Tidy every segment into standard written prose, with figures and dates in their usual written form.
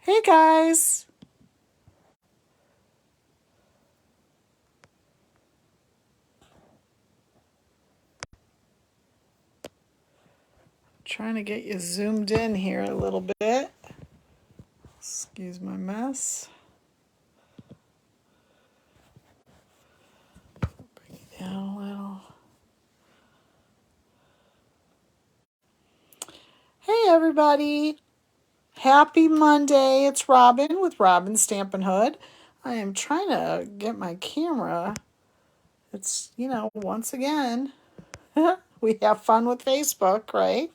Hey guys. Trying to get you zoomed in here a little bit. Excuse my mess. Bring it down a little. Hey everybody. Happy Monday. It's Robin with Robin Stampin' Hood. I am trying to get my camera. It's, once again, we have fun with Facebook, right?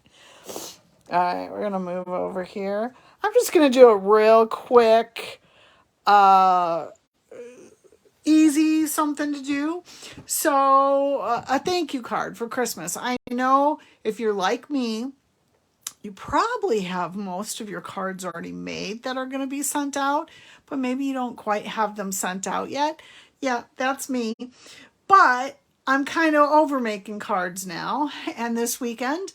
All right, we're going to move over here. I'm just going to do a real quick, easy something to do. So, a thank you card for Christmas. I know if you're like me, you probably have most of your cards already made that are going to be sent out, but maybe you don't quite have them sent out yet. Yeah, that's me. But I'm kind of over making cards now. And this weekend,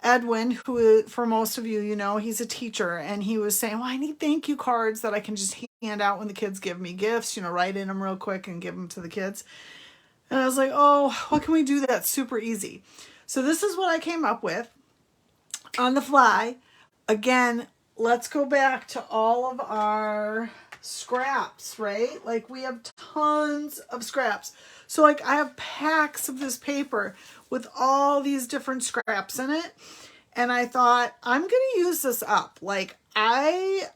Edwin, who for most of you, he's a teacher, and he was saying, well, I need thank you cards that I can just hand out when the kids give me gifts, write in them real quick and give them to the kids. And I was like, oh, what can we do that's super easy? So this is what I came up with on the fly. Again, let's go back to all of our scraps, right? Like we have tons of scraps. So like I have packs of this paper with all these different scraps in it. And I thought, I'm going to use this up. Like I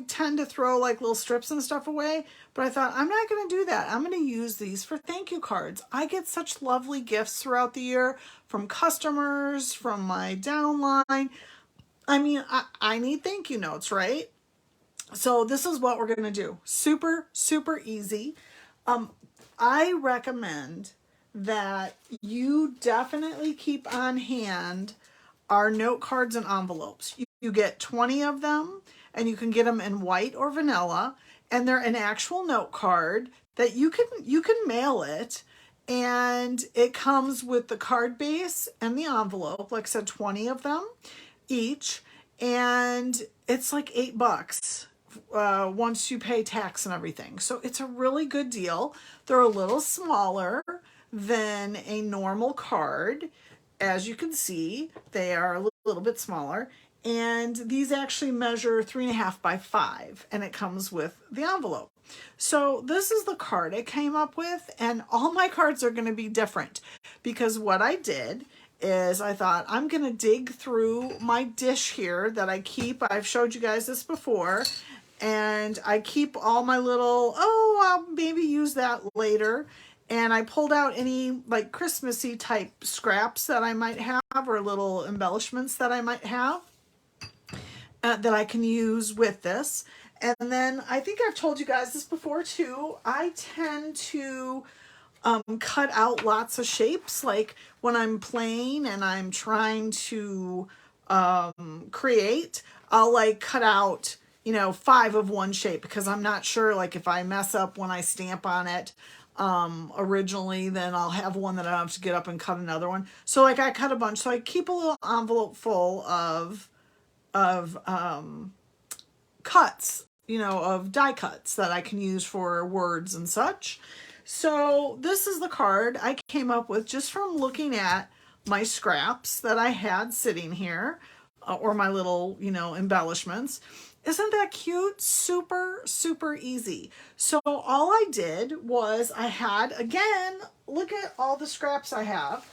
tend to throw like little strips and stuff away, but I thought I'm not going to do that. I'm going to use these for thank you cards. I get such lovely gifts throughout the year from customers, from my downline. I mean, I need thank you notes, right? So this is what we're going to do. Super, super easy. I recommend that you definitely keep on hand our note cards and envelopes. You get 20 of them, and you can get them in white or vanilla, and they're an actual note card that you can mail it, and it comes with the card base and the envelope. Like I said, 20 of them each, and it's like $8 once you pay tax and everything. So it's a really good deal. They're a little smaller than a normal card. As you can see, they are a little bit smaller. And these actually measure 3.5 by 5, and it comes with the envelope. So this is the card I came up with, and all my cards are going to be different because what I did is I thought I'm going to dig through my dish here that I keep. I've showed you guys this before, and I keep all my little, I'll maybe use that later. And I pulled out any like Christmassy type scraps that I might have or little embellishments that I might have that I can use with this. And then I think I've told you guys this before too. I tend to cut out lots of shapes. Like when I'm playing and I'm trying to create, I'll like cut out 5 of one shape because I'm not sure, like if I mess up when I stamp on it originally, then I'll have one that I have to get up and cut another one. So like I cut a bunch. So I keep a little envelope full of cuts, of die cuts that I can use for words and such. So this is the card I came up with just from looking at my scraps that I had sitting here, or my little, embellishments. Isn't that cute? Super, super easy. So all I did was I had, again, look at all the scraps I have.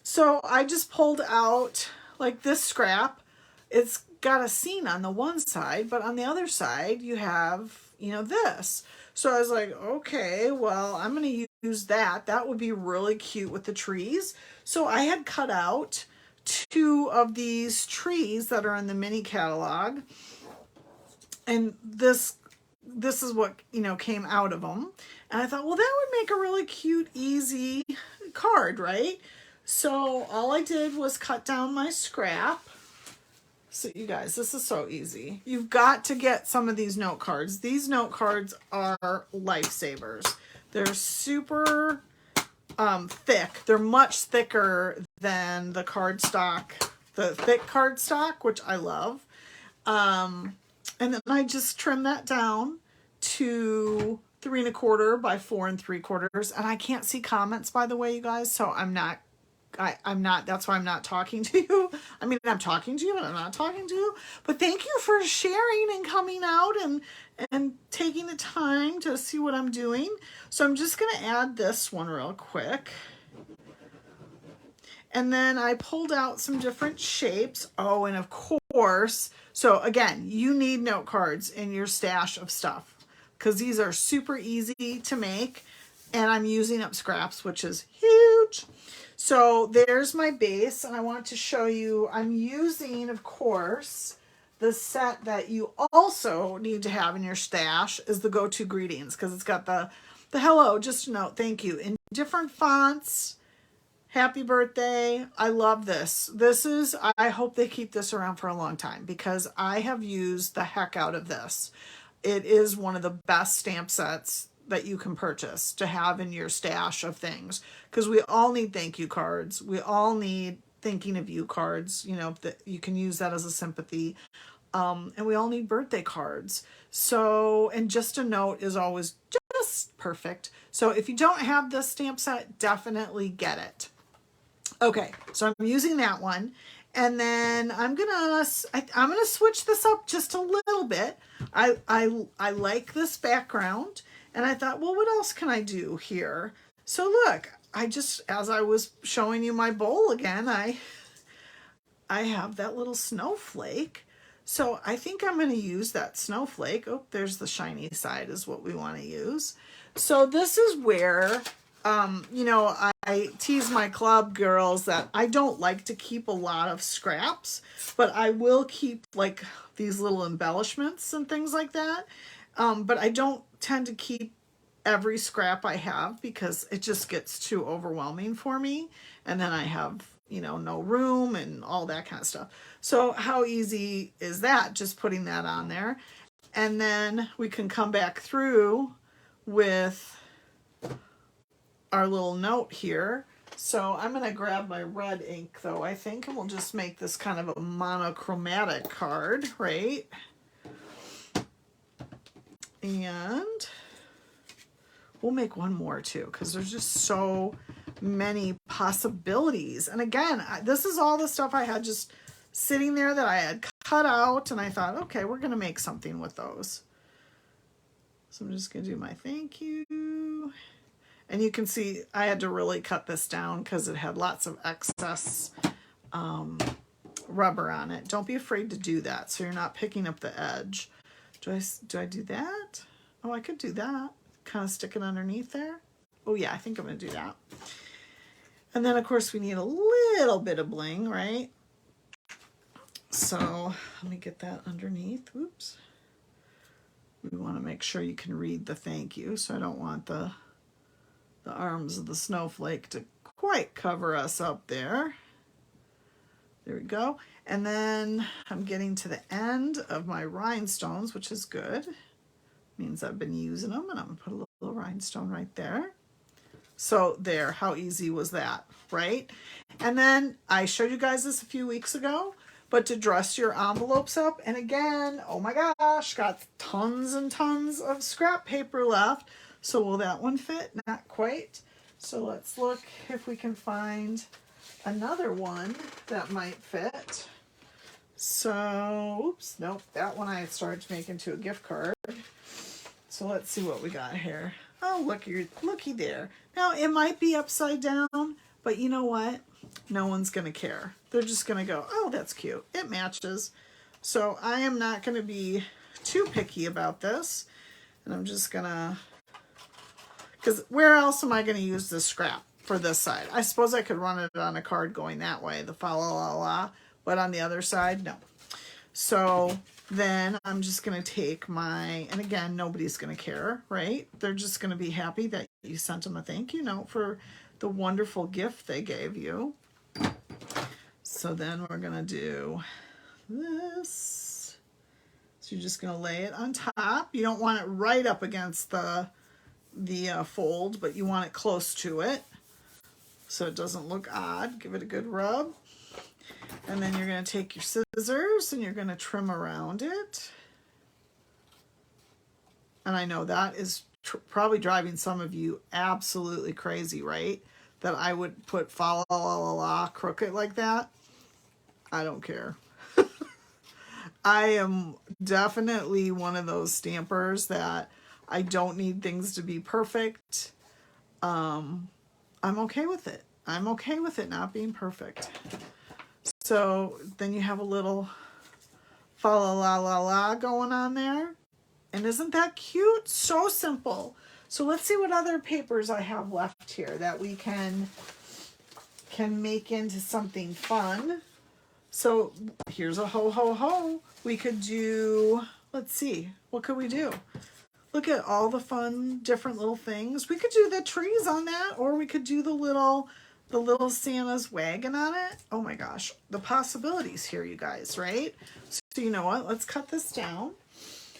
So I just pulled out like this scrap. It's got a scene on the one side, but on the other side you have, this. So I was like, okay, well, I'm going to use that. That would be really cute with the trees. So I had cut out 2 of these trees that are in the mini catalog. And this is what, came out of them. And I thought, well, that would make a really cute, easy card, right? So all I did was cut down my scrap. So you guys, this is so easy. You've got to get some of these note cards. These note cards are lifesavers. They're super thick. They're much thicker than the cardstock, the thick cardstock, which I love. And then I just trim that down to 3 1/4 by 4 3/4. And I can't see comments, by the way, you guys, so I'm not, that's why I'm not talking to you. I mean, I'm talking to you, but I'm not talking to you. But thank you for sharing and coming out and taking the time to see what I'm doing. So I'm just going to add this one real quick. And then I pulled out some different shapes. Oh, and of course, so again, you need note cards in your stash of stuff because these are super easy to make. And I'm using up scraps, which is huge. So there's my base, and I want to show you, I'm using, of course, the set that you also need to have in your stash is the go-to greetings, because it's got the hello, just a note, thank you, in different fonts. Happy birthday. I love this. I hope they keep this around for a long time because I have used the heck out of this. It is one of the best stamp sets that you can purchase to have in your stash of things, because we all need thank you cards. We all need thinking of you cards, you know, that you can use that as a sympathy. And we all need birthday cards. So, and just a note is always just perfect. So if you don't have this stamp set, definitely get it. Okay, so I'm using that one. And then I'm gonna switch this up just a little bit. I like this background, and I thought, well, what else can I do here? So look, as I was showing you my bowl again, I have that little snowflake. So I think I'm going to use that snowflake. Oh, there's the shiny side is what we want to use. So this is where, you know, I tease my club girls that I don't like to keep a lot of scraps, but I will keep like these little embellishments and things like that. But I don't tend to keep every scrap I have because it just gets too overwhelming for me. And then I have, you know, no room and all that kind of stuff. So how easy is that? Just putting that on there. And then we can come back through with our little note here. So I'm going to grab my red ink though, I think, and we'll just make this kind of a monochromatic card, right? And we'll make one more too, because there's just so many possibilities. And again, this is all the stuff I had just sitting there that I had cut out, and I thought, okay, we're going to make something with those. So I'm just going to do my thank you. And you can see I had to really cut this down because it had lots of excess rubber on it. Don't be afraid to do that so you're not picking up the edge. Do I do that? Oh, I could do that. Kind of stick it underneath there. Oh yeah, I think I'm going to do that. And then of course we need a little bit of bling, right? So let me get that underneath. Oops. We want to make sure you can read the thank you. So I don't want the arms of the snowflake to quite cover us up there. There we go. And then I'm getting to the end of my rhinestones, which is good. Means I've been using them, and I'm going to put a little rhinestone right there. So there, how easy was that, right? And then I showed you guys this a few weeks ago, but to dress your envelopes up, and again, oh my gosh, got tons and tons of scrap paper left. So will that one fit? Not quite. So let's look if we can find another one that might fit. So, oops, nope, that one I started to make into a gift card. So let's see what we got here. Oh, looky there. Now, it might be upside down, but you know what? No one's going to care. They're just going to go, oh, that's cute. It matches. So I am not going to be too picky about this. And I'm just going to, because where else am I going to use this scrap for this side? I suppose I could run it on a card going that way, the fa la la la, but on the other side, no. So then I'm just going to take my, and again, nobody's going to care, right? They're just going to be happy that you sent them a thank you note for the wonderful gift they gave you. So then we're going to do this. So you're just going to lay it on top. You don't want it right up against the fold, but you want it close to it so it doesn't look odd. Give it a good rub. And then you're going to take your scissors and you're going to trim around it. And I know that is probably driving some of you absolutely crazy, right? That I would put fa la la la la crooked like that. I don't care. I am definitely one of those stampers that I don't need things to be perfect. I'm okay with it. I'm okay with it not being perfect. So then you have a little fa la la la la going on there. And isn't that cute? So simple. So let's see what other papers I have left here that we can make into something fun. So here's a ho ho ho. We could do, let's see, what could we do? Look at all the fun different little things. We could do the trees on that, or we could do the little Santa's wagon on it. Oh my gosh, the possibilities here, you guys, right? So you know what? Let's cut this down.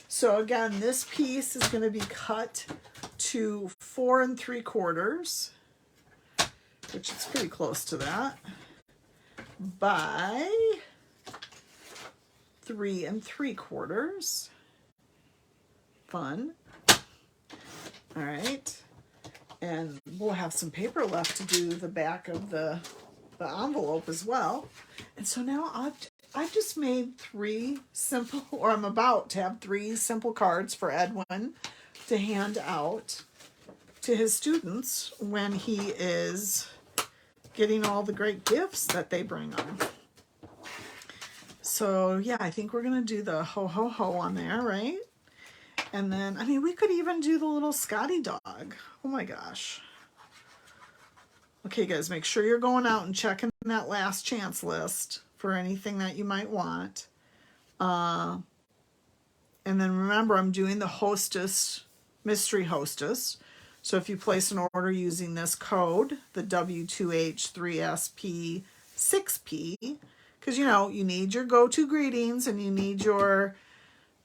So again, this piece is going to be cut to 4 3/4, which is pretty close to that, by 3 3/4. Fun. All right. And we'll have some paper left to do the back of the envelope as well. And so now I've just made 3 simple, or I'm about to have 3 simple cards for Edwin to hand out to his students when he is getting all the great gifts that they bring him. So yeah, I think we're gonna do the ho ho ho on there, right? And then, I mean, we could even do the little Scotty dog. Oh my gosh. Okay, guys, make sure you're going out and checking that last chance list for anything that you might want. And then remember, I'm doing the hostess, mystery hostess. So if you place an order using this code, the W2H3SP6P, because you know, you need your go-to greetings and you need your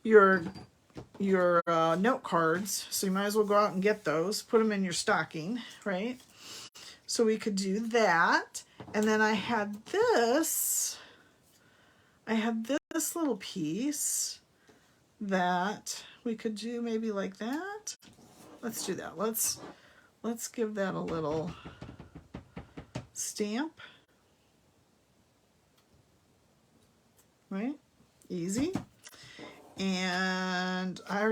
note cards, so you might as well go out and get those, put them in your stocking, right? So we could do that. And then I had this little piece that we could do maybe like that. Let's do that. Let's give that a little stamp, right? Easy. And I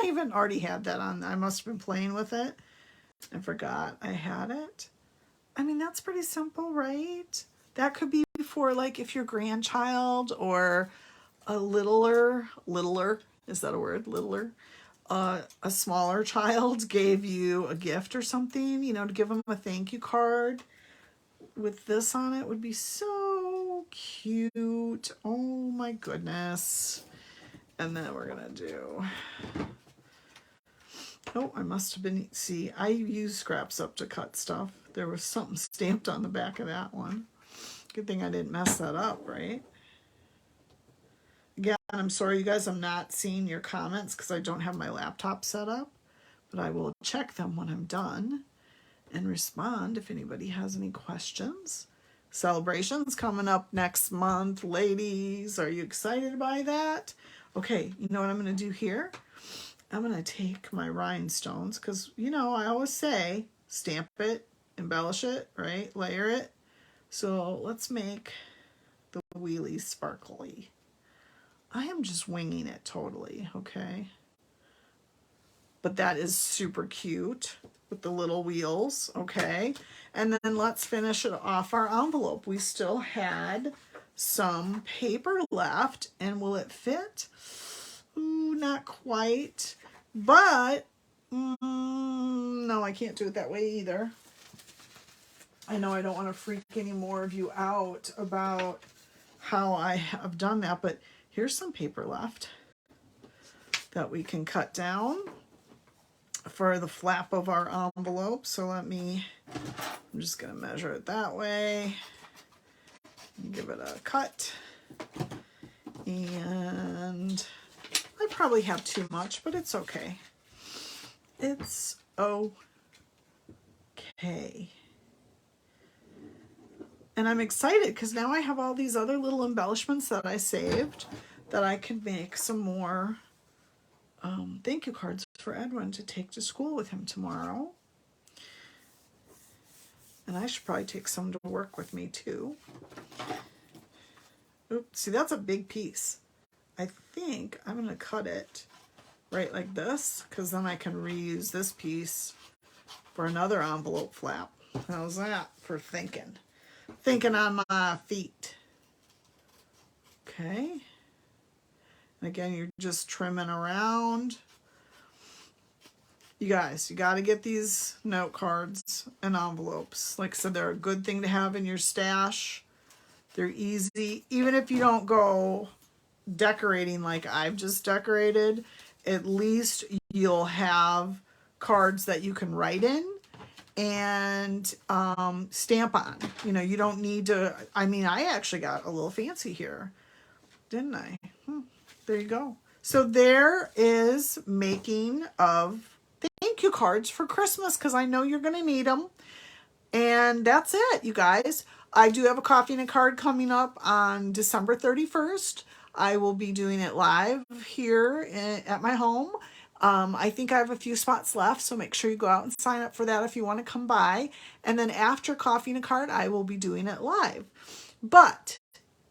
even already had that on. I must have been playing with it and forgot I had it. I mean, that's pretty simple, right? That could be for, like, if your grandchild or a littler, is that a word? Littler? A smaller child gave you a gift or something, you know, to give them a thank you card with this on it would be so cute. Oh my goodness. And then we're gonna do, oh, I must have been, see, I use scraps up to cut stuff. There was something stamped on the back of that one. Good thing I didn't mess that up, right? Again, I'm sorry, you guys, I'm not seeing your comments because I don't have my laptop set up, but I will check them when I'm done and respond if anybody has any questions. Celebrations coming up next month, ladies. Are you excited by that? Okay, you know what I'm going to do here? I'm going to take my rhinestones because, you know, I always say stamp it, embellish it, right? Layer it. So let's make the wheelies sparkly. I am just winging it totally, okay? But that is super cute with the little wheels, okay? And then let's finish it off our envelope. We still had some paper left, and will it fit? Ooh, not quite, but no, I can't do it that way either. I know I don't want to freak any more of you out about how I have done that, but here's some paper left that we can cut down for the flap of our envelope. So I'm just going to measure it that way, give it a cut, and I probably have too much, but it's okay. It's okay. And I'm excited because now I have all these other little embellishments that I saved that I can make some more thank you cards for Edwin to take to school with him tomorrow. And I should probably take some to work with me too. Oops, see, that's a big piece. I think I'm going to cut it right like this, because then I can reuse this piece for another envelope flap. How's that for thinking? Thinking on my feet. Okay. And again, you're just trimming around. You guys, you got to get these note cards and envelopes. Like I said, they're a good thing to have in your stash. They're easy. Even if you don't go decorating like I've just decorated, at least you'll have cards that you can write in and stamp on. You know, you don't need to, I mean, I actually got a little fancy here, didn't I? There you go. So there is making of thank you cards for Christmas, because I know you're going to need them. And that's it, you guys. I do have a coffee and a card coming up on December 31st. I will be doing it live here at my home. I think I have a few spots left, so make sure you go out and sign up for that if you want to come by. And then after coffee and a card, I will be doing it live. But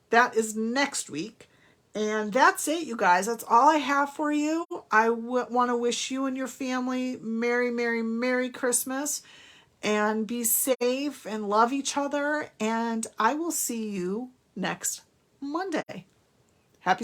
that is next week. And that's it, you guys. That's all I have for you. I want to wish you and your family Merry, Merry, Merry Christmas. And be safe and love each other. And I will see you next Monday. Happy